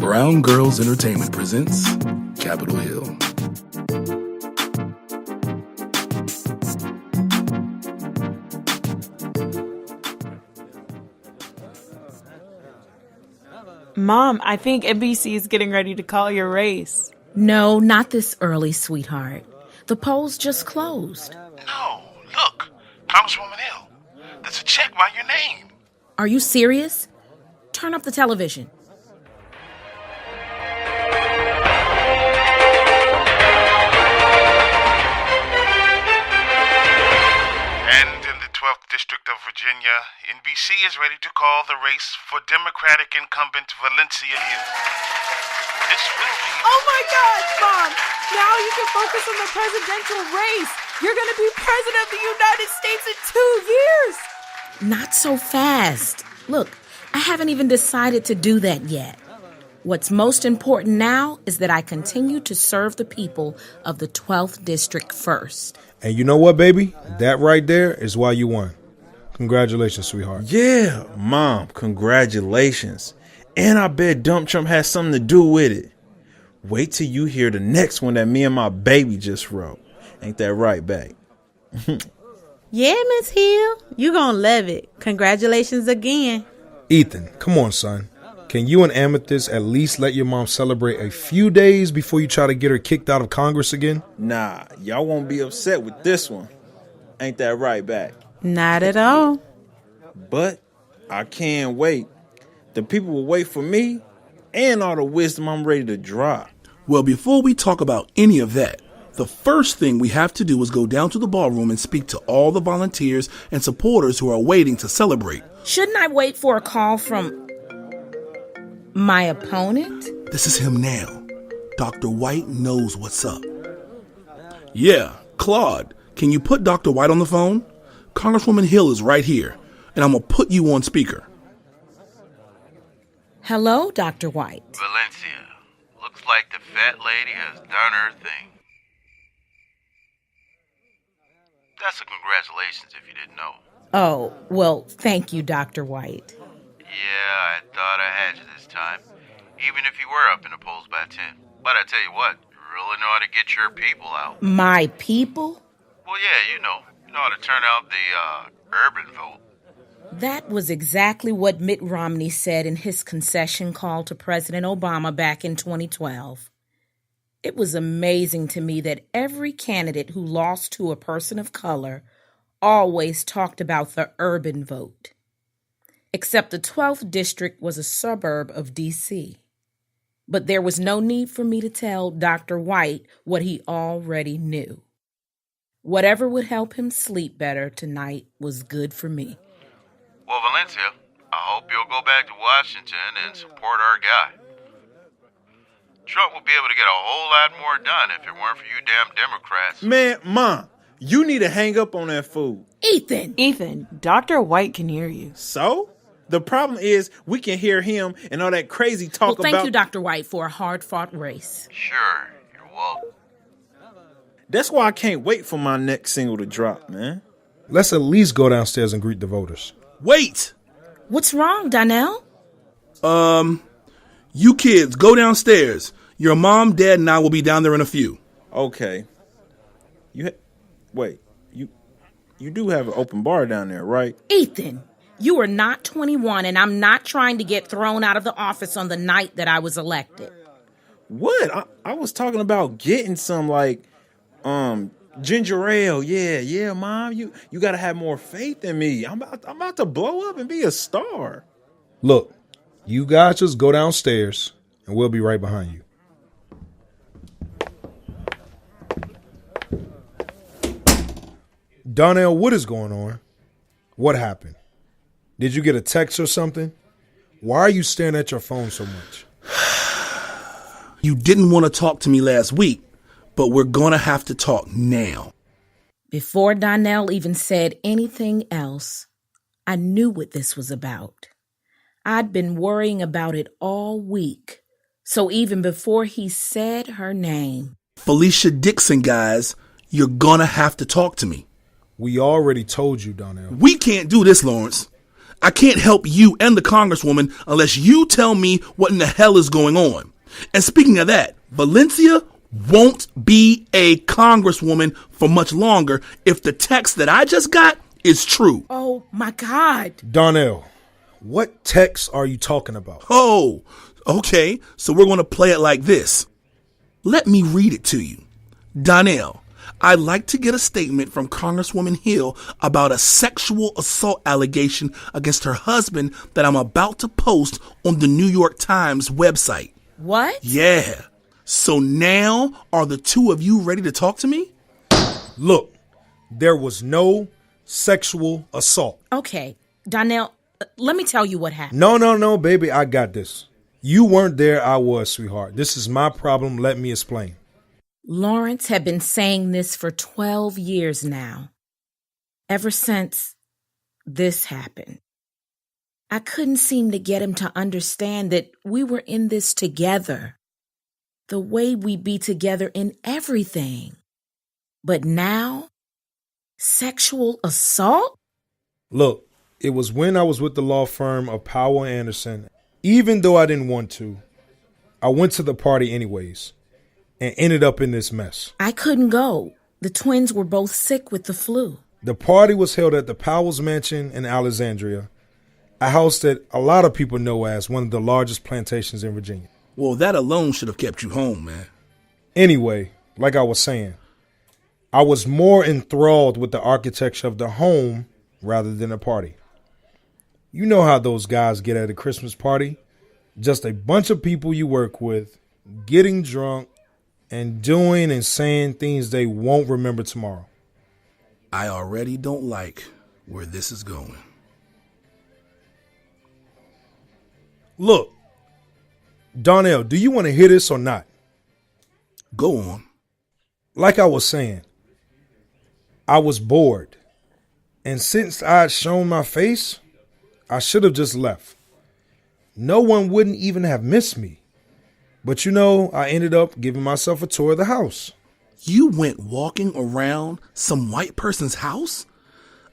Brown Girls Entertainment presents Capitol Hill. Mom, I think NBC is getting ready to call your race. No, not this early, sweetheart. The polls just closed. No, look, Congresswoman Hill. There's a check by your name. Are you serious? Turn up the television. And in the 12th District of Virginia, NBC is ready to call the race for Democratic incumbent Valencia Hill. This will be... Oh my gosh, Mom! Now you can focus on the presidential race. You're going to be president of the United States in 2 years. Not so fast. Look, I haven't even decided to do that yet. What's most important now is that I continue to serve the people of the 12th District first. And you know what, baby? That right there is why you won. Congratulations, sweetheart. Yeah, Mom, congratulations. And I bet Dump Trump has something to do with it. Wait till you hear the next one that me and my baby just wrote. Ain't that right, babe? Yeah, Miss Hill, you gonna love it. Congratulations again. Ethan, come on, son. Can you and Amethyst at least let your mom celebrate a few days before you try to get her kicked out of Congress again? Nah, y'all won't be upset with this one. Ain't that right, back? Not at all. But I can't wait. The people will wait for me and all the wisdom I'm ready to drop. Well, before we talk about any of that, the first thing we have to do is go down to the ballroom and speak to all the volunteers and supporters who are waiting to celebrate. Shouldn't I wait for a call from my opponent? This is him now. Dr. White knows what's up. Yeah, Claude, can you put Dr. White on the phone? Congresswoman Hill is right here, and I'm going to put you on speaker. Hello, Dr. White. Valencia, looks like the fat lady has done her thing. That's a congratulations if you didn't know. Oh, well, thank you, Dr. White. Yeah, I thought I had you this time. Even if you were up in the polls by 10. But I tell you what, you really know how to get your people out. My people? Well, yeah, you know how to turn out the urban vote. That was exactly what Mitt Romney said in his concession call to President Obama back in 2012. It was amazing to me that every candidate who lost to a person of color always talked about the urban vote. Except the 12th District was a suburb of D.C. But there was no need for me to tell Dr. White what he already knew. Whatever would help him sleep better tonight was good for me. Well, Valencia, I hope you'll go back to Washington and support our guy. Trump will be able to get a whole lot more done if it weren't for you damn Democrats. Man, Mom, you need to hang up on that fool. Ethan, Dr. White can hear you. So? The problem is we can hear him and all that crazy talk about... Well, thank you, Dr. White, for a hard-fought race. Sure, you're welcome. That's why I can't wait for my next single to drop, man. Let's at least go downstairs and greet the voters. Wait! What's wrong, Donnell? You kids, go downstairs. Your mom, dad, and I will be down there in a few. Okay. Wait, you do have an open bar down there, right? Ethan, you are not 21, and I'm not trying to get thrown out of the office on the night that I was elected. What? I was talking about getting some, ginger ale. Yeah, Mom. You got to have more faith in me. I'm about to blow up and be a star. Look, you guys just go downstairs, and we'll be right behind you. Donnell, what is going on? What happened? Did you get a text or something? Why are you staring at your phone so much? You didn't want to talk to me last week, but we're going to have to talk now. Before Donnell even said anything else, I knew what this was about. I'd been worrying about it all week. So even before he said her name... Felicia Dixon, guys, you're going to have to talk to me. We already told you, Donnell. We can't do this, Lawrence. I can't help you and the Congresswoman unless you tell me what in the hell is going on. And speaking of that, Valencia won't be a Congresswoman for much longer if the text that I just got is true. Oh, my God. Donnell, what text are you talking about? Oh, okay. So we're going to play it like this. Let me read it to you. Donnell, I'd like to get a statement from Congresswoman Hill about a sexual assault allegation against her husband that I'm about to post on the New York Times website. What? Yeah. So now are the two of you ready to talk to me? Look, there was no sexual assault. Okay, Donnell, let me tell you what happened. No, baby, I got this. You weren't there, I was, sweetheart. This is my problem. Let me explain. Lawrence had been saying this for 12 years now, ever since this happened. I couldn't seem to get him to understand that we were in this together, the way we be together in everything. But now, sexual assault? Look, it was when I was with the law firm of Powell Anderson. Even though I didn't want to, I went to the party anyways and ended up in this mess. I couldn't go. The twins were both sick with the flu. The party was held at the Powell's Mansion in Alexandria, a house that a lot of people know as one of the largest plantations in Virginia. Well, that alone should have kept you home, man. Anyway, like I was saying, I was more enthralled with the architecture of the home rather than a party. You know how those guys get at a Christmas party. Just a bunch of people you work with, getting drunk, and doing and saying things they won't remember tomorrow. I already don't like where this is going. Look, Donnell, do you want to hear this or not? Go on. Like I was saying, I was bored. And since I had shown my face, I should have just left. No one wouldn't even have missed me. But I ended up giving myself a tour of the house. You went walking around some white person's house?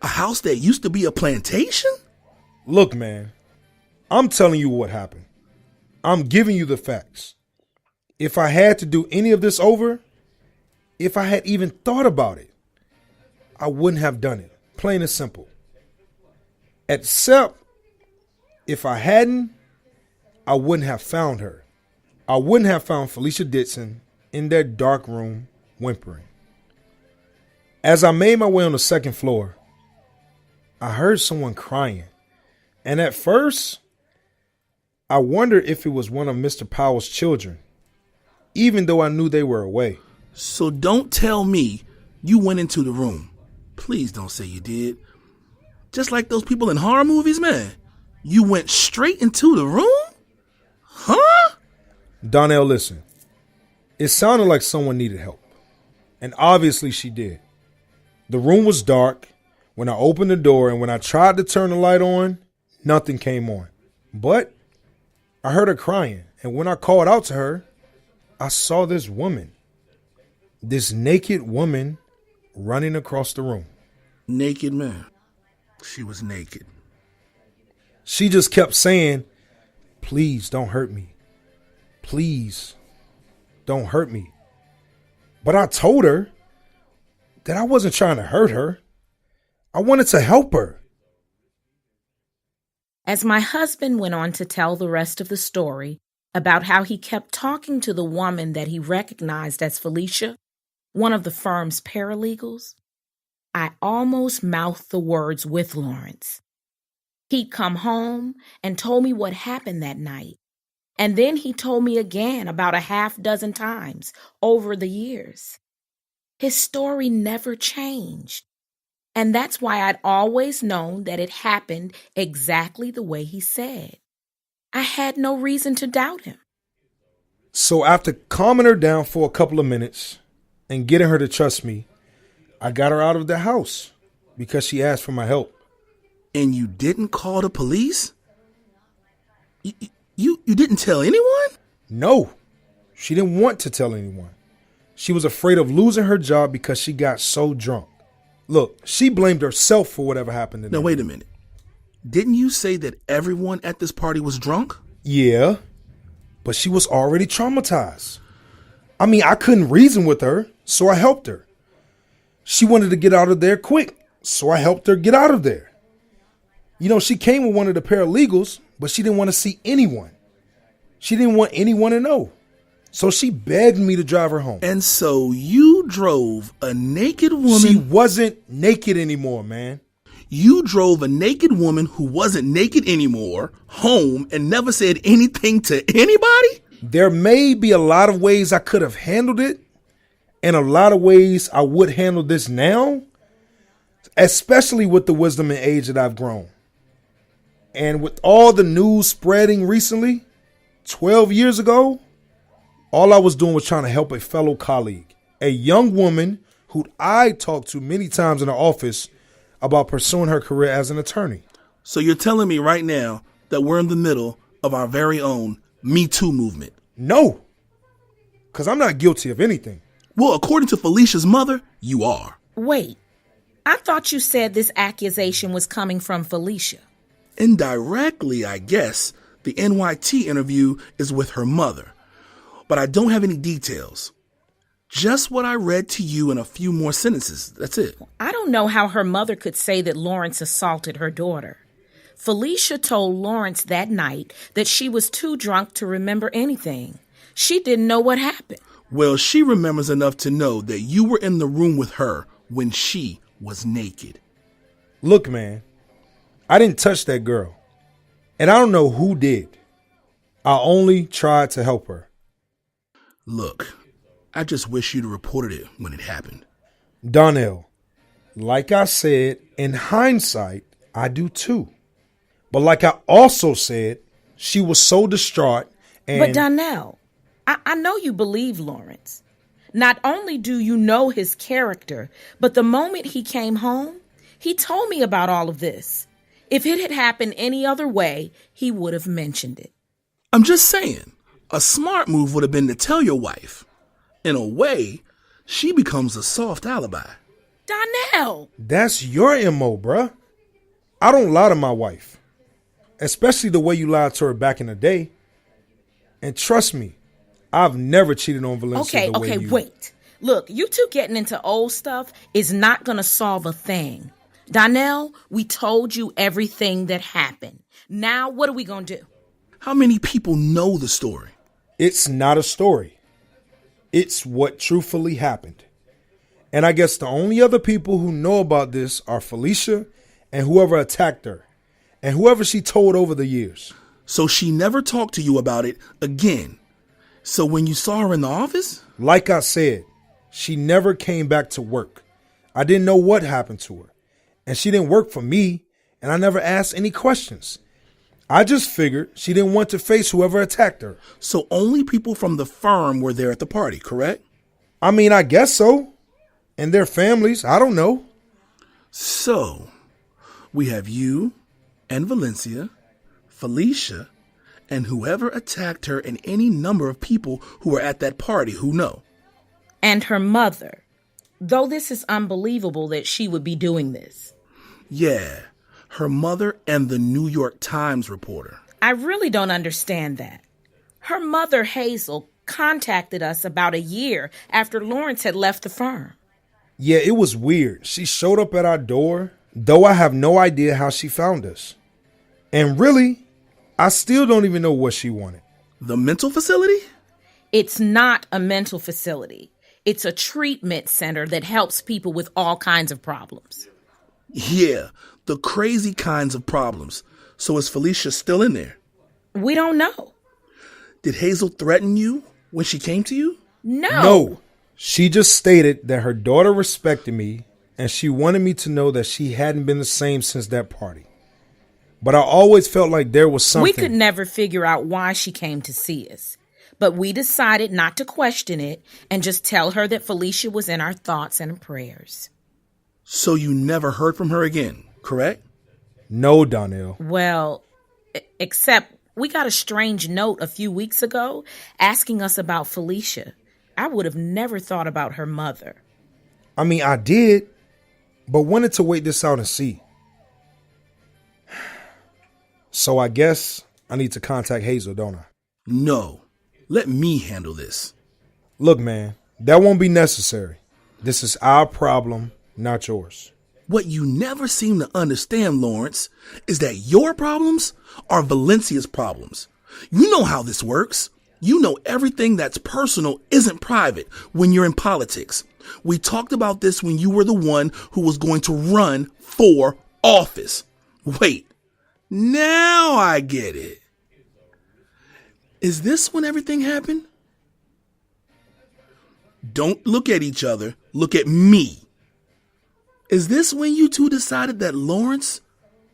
A house that used to be a plantation? Look, man, I'm telling you what happened. I'm giving you the facts. If I had to do any of this over, if I had even thought about it, I wouldn't have done it. Plain and simple. Except if I hadn't, I wouldn't have found her. I wouldn't have found Felicia Dixon in that dark room whimpering. As I made my way on the second floor, I heard someone crying. And at first, I wondered if it was one of Mr. Powell's children, even though I knew they were away. So don't tell me you went into the room. Please don't say you did. Just like those people in horror movies, man. You went straight into the room? Huh? Donnell, listen. It sounded like someone needed help. And obviously she did. The room was dark when I opened the door, and when I tried to turn the light on, nothing came on. But I heard her crying, and when I called out to her, I saw this woman. This naked woman running across the room. Naked, man. She was naked. She just kept saying, "Please don't hurt me. Please don't hurt me." But I told her that I wasn't trying to hurt her. I wanted to help her. As my husband went on to tell the rest of the story about how he kept talking to the woman that he recognized as Felicia, one of the firm's paralegals, I almost mouthed the words with Lawrence. He'd come home and told me what happened that night. And then he told me again about a half dozen times over the years. His story never changed. And that's why I'd always known that it happened exactly the way he said. I had no reason to doubt him. So after calming her down for a couple of minutes and getting her to trust me, I got her out of the house because she asked for my help. And you didn't call the police? You didn't tell anyone? No, she didn't want to tell anyone. She was afraid of losing her job because she got so drunk. Look, she blamed herself for whatever happened to Now, wait a minute. Didn't you say that everyone at this party was drunk? Yeah, but she was already traumatized. I mean, I couldn't reason with her, so I helped her. She wanted to get out of there quick, so I helped her get out of there. You know, she came with one of the paralegals, but she didn't want to see anyone. She didn't want anyone to know. So she begged me to drive her home. And so you drove a naked woman. She wasn't naked anymore, man. You drove a naked woman who wasn't naked anymore home and never said anything to anybody? There may be a lot of ways I could have handled it, and a lot of ways I would handle this now, especially with the wisdom and age that I've grown. And with all the news spreading recently, 12 years ago, all I was doing was trying to help a fellow colleague, a young woman who I talked to many times in the office about pursuing her career as an attorney. So you're telling me right now that we're in the middle of our very own Me Too movement? No, because I'm not guilty of anything. Well, according to Felicia's mother, you are. Wait, I thought you said this accusation was coming from Felicia. Indirectly, I guess, the NYT interview is with her mother. But I don't have any details. Just what I read to you in a few more sentences. That's it. I don't know how her mother could say that Lawrence assaulted her daughter. Felicia told Lawrence that night that she was too drunk to remember anything. She didn't know what happened. Well, she remembers enough to know that you were in the room with her when she was naked. Look, man, I didn't touch that girl. And I don't know who did. I only tried to help her. Look, I just wish you'd reported it when it happened. Donnell, like I said, in hindsight, I do too. But like I also said, she was so distraught and... But Donnell, I know you believe Lawrence. Not only do you know his character, but the moment he came home, he told me about all of this. If it had happened any other way, he would have mentioned it. I'm just saying, a smart move would have been to tell your wife. In a way, she becomes a soft alibi. Donnell! That's your MO, bruh. I don't lie to my wife. Especially the way you lied to her back in the day. And trust me, I've never cheated on Valencia the way you... Wait. Look, you two getting into old stuff is not going to solve a thing. Donnell, we told you everything that happened. Now, what are we going to do? How many people know the story? It's not a story. It's what truthfully happened. And I guess the only other people who know about this are Felicia and whoever attacked her and whoever she told over the years. So she never talked to you about it again. So when you saw her in the office? Like I said, she never came back to work. I didn't know what happened to her. And she didn't work for me, and I never asked any questions. I just figured she didn't want to face whoever attacked her. So only people from the firm were there at the party, correct? I mean, I guess so. And their families, I don't know. So, we have you and Valencia, Felicia, and whoever attacked her and any number of people who were at that party who know. And her mother. Though this is unbelievable that she would be doing this. Yeah, her mother and the New York Times reporter. I really don't understand that. Her mother, Hazel, contacted us about a year after Lawrence had left the firm. Yeah, it was weird. She showed up at our door, though I have no idea how she found us. And really, I still don't even know what she wanted. The mental facility? It's not a mental facility. It's a treatment center that helps people with all kinds of problems. Yeah, the crazy kinds of problems. So is Felicia still in there? We don't know. Did Hazel threaten you when she came to you? No. She just stated that her daughter respected me and she wanted me to know that she hadn't been the same since that party. But I always felt like there was something. We could never figure out why she came to see us. But we decided not to question it and just tell her that Felicia was in our thoughts and prayers. So you never heard from her again, correct? No, Donnell. Well, except we got a strange note a few weeks ago asking us about Felicia. I would have never thought about her mother. I mean, I did, but wanted to wait this out and see. So I guess I need to contact Hazel, don't I? No, let me handle this. Look, man, that won't be necessary. This is our problem, not yours. What you never seem to understand, Lawrence, is that your problems are Valencia's problems. You know how this works. You know everything that's personal isn't private when you're in politics. We talked about this when you were the one who was going to run for office. Wait, now I get it. Is this when everything happened? Don't look at each other. Look at me. Is this when you two decided that Lawrence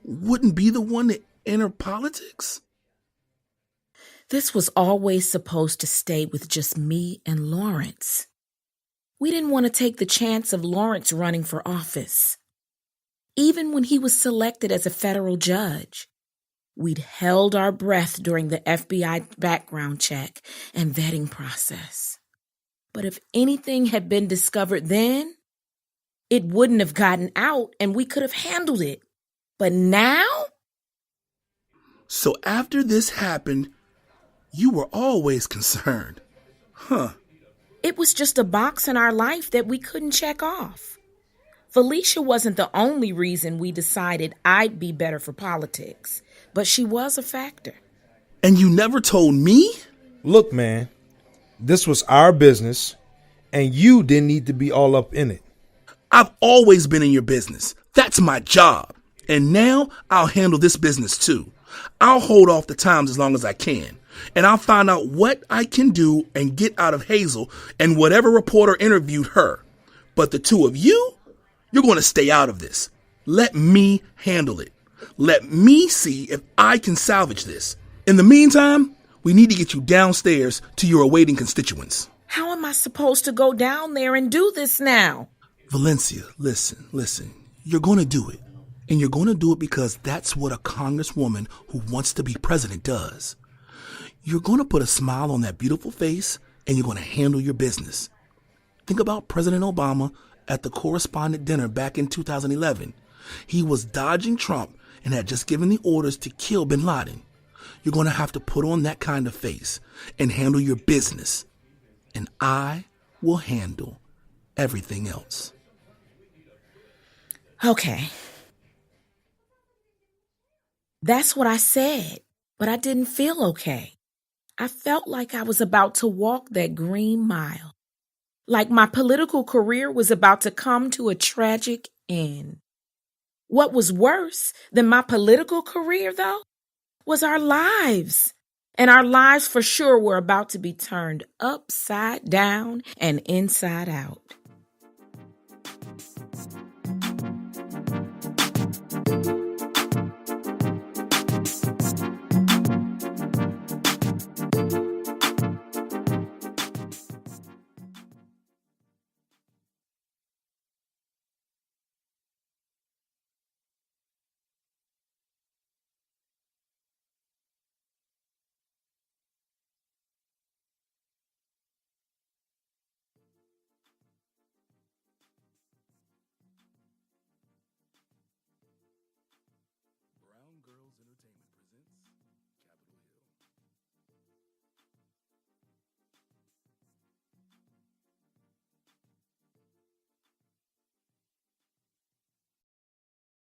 wouldn't be the one to enter politics? This was always supposed to stay with just me and Lawrence. We didn't want to take the chance of Lawrence running for office. Even when he was selected as a federal judge, we'd held our breath during the FBI background check and vetting process. But if anything had been discovered then, it wouldn't have gotten out and we could have handled it. But now? So after this happened, you were always concerned. Huh. It was just a box in our life that we couldn't check off. Felicia wasn't the only reason we decided I'd be better for politics, but she was a factor. And you never told me? Look, man, this was our business, and you didn't need to be all up in it. I've always been in your business. That's my job. And now I'll handle this business too. I'll hold off the times as long as I can. And I'll find out what I can do and get out of Hazel and whatever reporter interviewed her. But the two of you, you're going to stay out of this. Let me handle it. Let me see if I can salvage this. In the meantime, we need to get you downstairs to your awaiting constituents. How am I supposed to go down there and do this now? Valencia, listen. You're going to do it. And you're going to do it because that's what a congresswoman who wants to be president does. You're going to put a smile on that beautiful face and you're going to handle your business. Think about President Obama at the correspondent dinner back in 2011. He was dodging Trump and had just given the orders to kill bin Laden. You're going to have to put on that kind of face and handle your business. And I will handle everything else. Okay. That's what I said, but I didn't feel okay. I felt like I was about to walk that green mile, like my political career was about to come to a tragic end. What was worse than my political career, though, was our lives. And our lives for sure were about to be turned upside down and inside out.